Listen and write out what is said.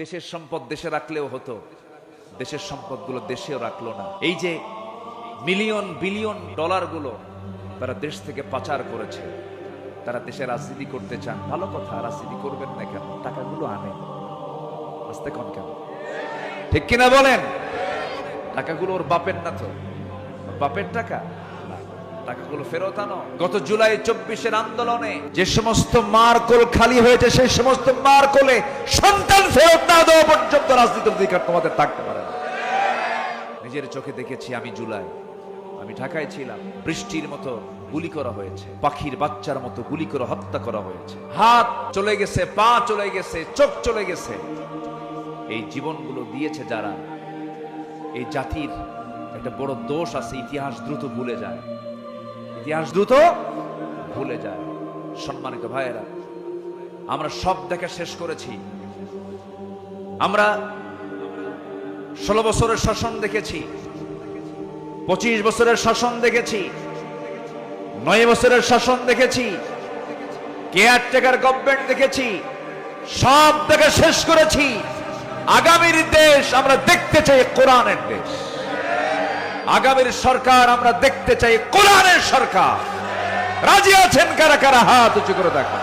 দেশের সম্পদ দেশে রাখলেও হতো, দেশের সম্পদগুলো দেশেও রাখলো না। এই যে মিলিয়ন বিলিয়ন ডলারগুলো তারা দেশ থেকে পাচার করেছে, তারা দেশে রাজনীতি করতে চান, ভালো কথা, রাজনীতি করবেন না কেন, টাকাগুলো আনে আস্তে কম কেন, ঠিক কিনা বলেন? টাকাগুলো ওর বাপের না তো, বাপের টাকা না, টাকাগুলো ফেরত আনো। গত জুলাই 24-এর আন্দোলনে যে সমস্ত মারকোল খালি হয়েছে, সেই সমস্ত মারকোলে সন্তান ফেরত না দেওয়া পর্যন্ত রাজনীতির অধিকার তোমাদের থাকতে পারে না। নিজের চোখে দেখেছি, আমি জুলাই, আমি ঢাকায় ছিলাম, বৃষ্টির মতো গুলি করা হয়েছে, পাখির বাচ্চার মতো গুলি করে হত্যা করা হয়েছে, হাত চলে গেছে, পা চলে গেছে, চোখ চলে গেছে। এই জীবনগুলো দিয়েছে যারা, এই জাতির একটা বড় দোষ আছে, ইতিহাস দ্রুত ভুলে যায়, ইতিহাস দ্রুত ভুলে যায়। সম্মানিত ভাইয়েরা, আমরা সব দেখা শেষ করেছি। আমরা 16 বছরের শাসন দেখেছি, 25 বছরের শাসন দেখেছি, 9 বছরের শাসন দেখেছি, কেয়ারটেকার গভর্নমেন্ট দেখেছি, সব দেখা শেষ করেছি। আগামীর দেশ আমরা দেখতে চাই কোরআনের দেশ, আগামীর সরকার আমরা দেখতে চাই কোরআনের সরকার। রাজি আছেন কারা কারা? হাত উঁচু করে দেখা।